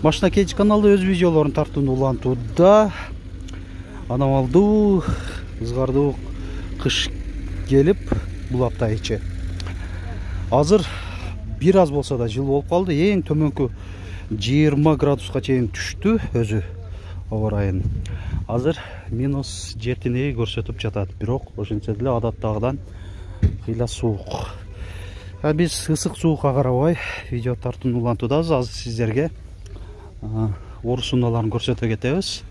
Машина Кейдж каналы өз видеоларын тартууну улантууда. Анамалдуу, ызгардуу кыш келип, бул апта ичи. Азыр бир аз болсо да жыл болуп калды. Эң төмөнкү 20 градуска чейин түштү өзү аба ырайын. Азыр -7 көрсөтүп жатат. Бирок ошентсе деле адаттагыдан кыйла суук. Биз ысык суукка карабай видео тартууну улантуудабыз. Азыр сиздерге орус унааларын көрсөтө кетебиз.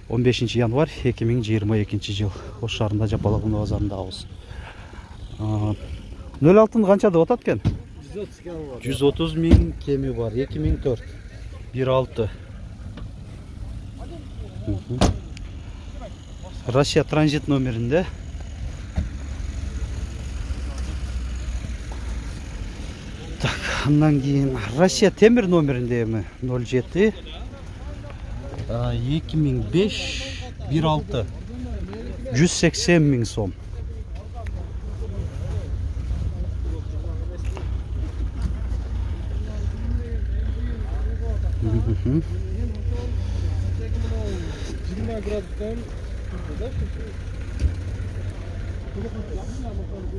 15 январь 2022 жыл Ош шаарында Жапалак унаа базарындабыз. 06 канча деп атат экен? 130 миң кеми бар. 2004 16. Россия транзит номеринде. Так, андан кийин Россия темир номериндеби 07 2005 16 180 миң сом.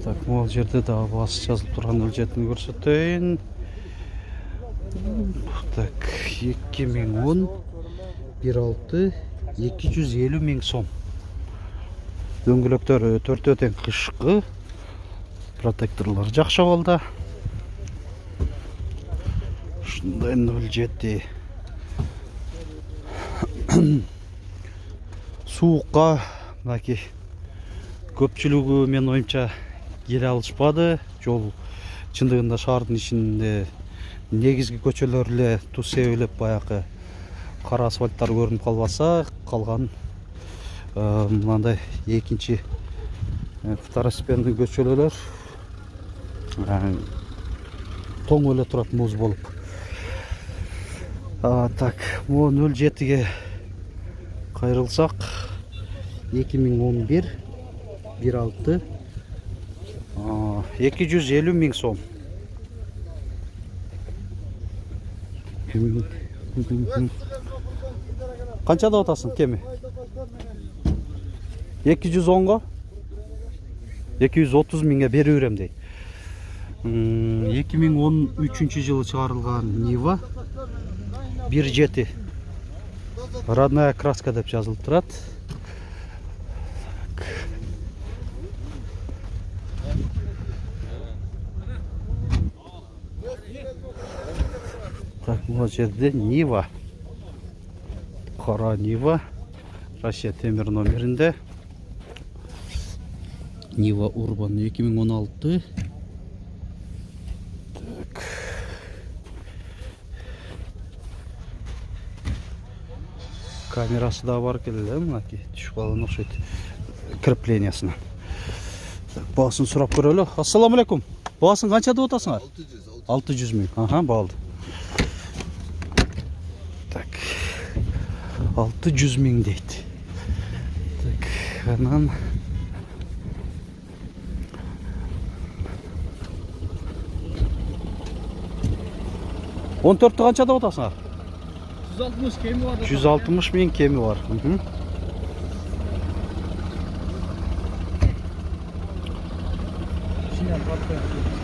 Так, могул жерде да баасы жазылып турган 07-ни көрсөтөйүн. Так, 2010 16 250 миң сом. Дөңгөлөктөр төртөө тең кышкы. Протекторлор жакшы болду. Ушундай 07. Суукка мынакей көпчүлүгү мен оюмча келе алышпады. Жол чындыгында шаардын ичинде негизги көчөлөр эле туз себелеп баягы кара асфальттар көрүнүп калбаса, калган мындай экинчи второстепенный көчөлөр тоң эле турат, муз болуп. Так, могу 07-ге кайрылсак 2011 16 250 миң сом. Канча деп атасың кеми? 210го 230 миңге берип берем дейт. 2013 жылы чыгарылган Нива 1.7 родная краска деп жазылып турат. Так, вот жерде Нива, кара Нива, Россия темир номеринде. Нива Урбан 2016. Так. Камерасы да бар келе, мынакей түшүп калган окшойт креплениясына. Баасын сурап көрөлү. Ассаламу алейкум. Баасын канча деп атасыңар? 600 миң. Аха, баалды. Так. 600 миң дейт. Так, анан 14 канча деп атасыңар? 160 кеми бар. 160 миң кеми бар.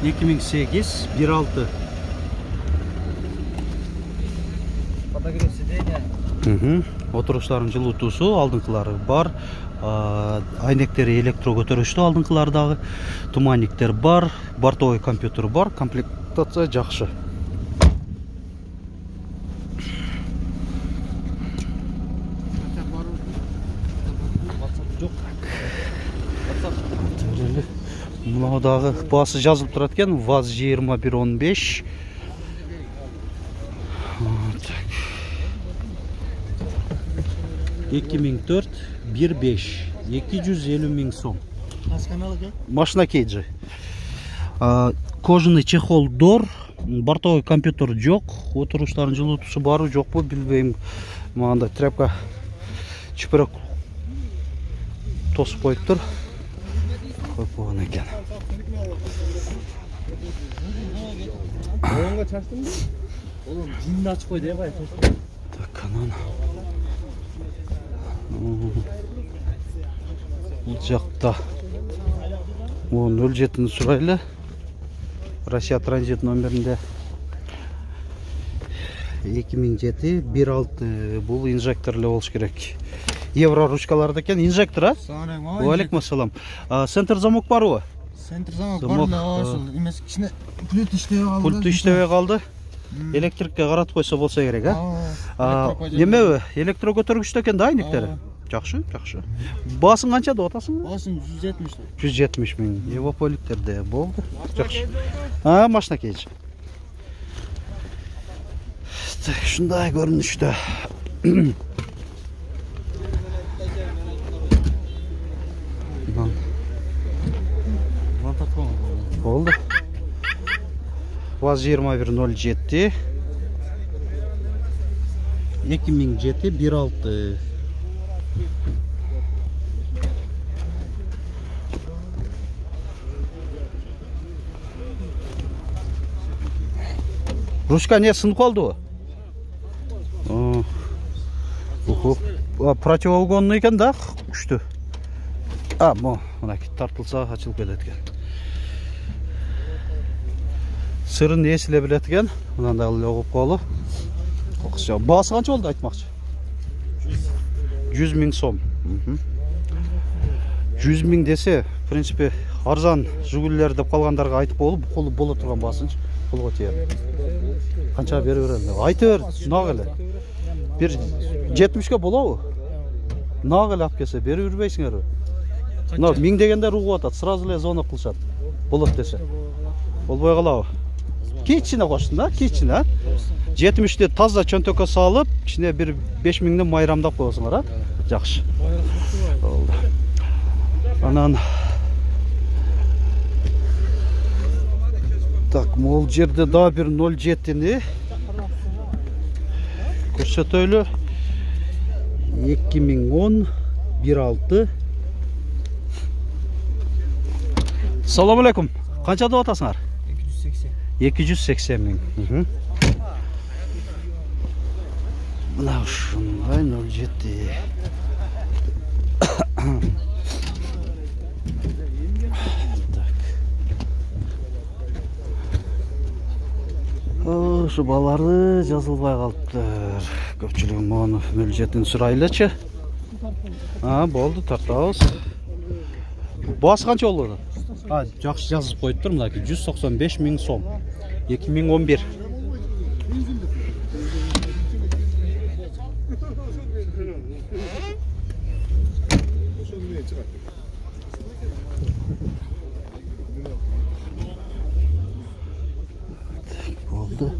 2008 16. Подогрев сиденья. Отуруштардын жылытуусу алдыңкылары бар. Айнектери электро көтөрүштүү алдыңкылардагы. Туманниктер бар, бортовой компьютер бар, комплектация жакшы. Мынадагы баасы жазылып турат экен, ВАЗ 2115. 2004 15 250 миң сом. Машина Кейджи. Кожаный чехол дор, бортовой компьютер жок, отуруштардын жылытуусу барбы жокпу билбейм. Мында тряпка чүпүрөк тосуп коюптур. Койпогон экен. Оңға чаштың ба? Oğlum cinni açıp koy diye bay. Так, анан. Бул жакта 07-ни сурайлы. Россия транзит номеринде 2007 1.6 бул инжектор эле болуш керек. Евро ручкаларда экен, инжектор, а? Салам Алейкум ассалам. Центр замок барбы? Центр замок бар, ошол эмес кичине пульт иштебей калды. Пульт иштебей калды. Электрикке каратып койсо болсо керек, а? Немеби? Электро көтөргүчтө экен да айниктери. Жакшы, жакшы. Басың канча деп атасың? Басым 170. 170 миң. Европоликтерде болду. Жакшы. Машина кейчи. Шундай көрүнүштө. Болду. ВАЗ 2107 2007 1.6 Ручка не сынып калдыбы? Противоугонный экен да, күчтүү. Мына тартылса ачылып кетет экен. Сырын эсиле билет экен. Мынандай эле угуп калып. Баасы канча болду айтмакчы? 100 миң сом. 100 миң десе, в принципе, арзан жигулилер деп калгандарга айтып боло турган баасынчы. Колго тиер. Канча бере берем. Айта бер, нак эле. Бир 70ке болобу? Нак эле алып келсе, бере бербейсиңерби? Мына 1000 дегендер угуп атат, сразу эле звонок кылышат. Болот десе. Болбой калабы? Кичине коштун да, кичине. 70ти таза чөнтөккө салып, ичине бир 5000ни майрамдап коесуңар, жакшы. Болду. Анан так, могул жерде да бир 07-ни көрсөтөлү. 2010 1.6. Салам алейкум. Канча деп атасыңар? 280 миң. Мына ушундай 07. Ушу балары жазылбай калыптыр. Көпчүлүгү мону 07-ни сурайлычы. Болду, тартабыз. Баасы канча болду? Жакшы жазып коюптур, мынакей 195 миң сом. 2011. Болду.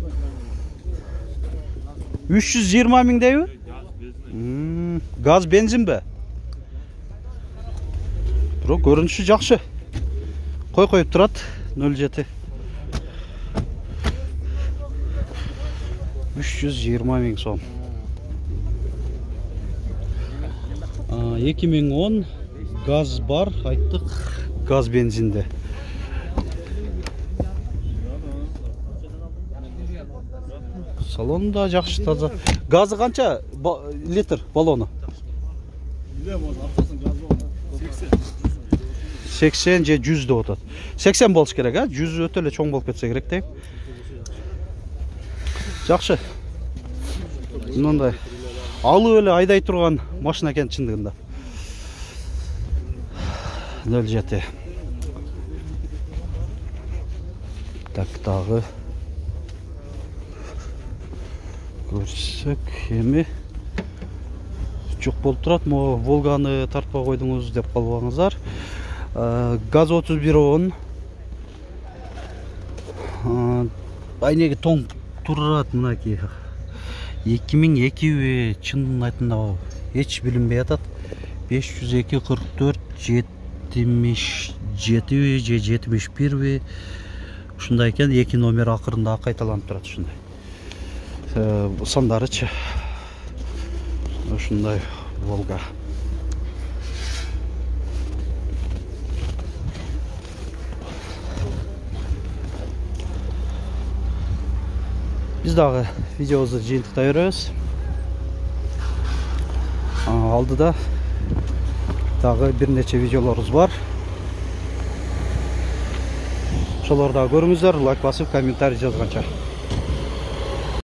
320 миң дейби? Газ, бензинби? Бирок көрүнүшү жакшы. Коюп турат 07. 320 миң сом. 2010 газ бар, айттык, газ бензинде. Салонда жакшы, таза. Газы канча литр баллону? 80 же 100 деп атат. 80 болуш керек, 100 өтө эле чоң болуп кетсе керек дейм. Жакшы. Мындай алып эле айдай турган машина экен чындыгында. 07. Так, дагы көрсөк, эми жок болуп турат. Могу Волганы тартпай койдуңуз деп калбаңыздар. Газ 3110. Айнеги тоң турат, мынакей 2002 чынын айтында эч билинбей атат. 502 44 77 же 71 ушундай экен. 2 номер акырында кайталанып турат ушундай. Сандарычы ушундай Волга. Biz дағы видеобузду жыйынтыктай беребиз. Алдыда дагы бир нече видеолорубуз бар. Ошолорду көрүңүздөр, лайк басып, комментарий жазганча.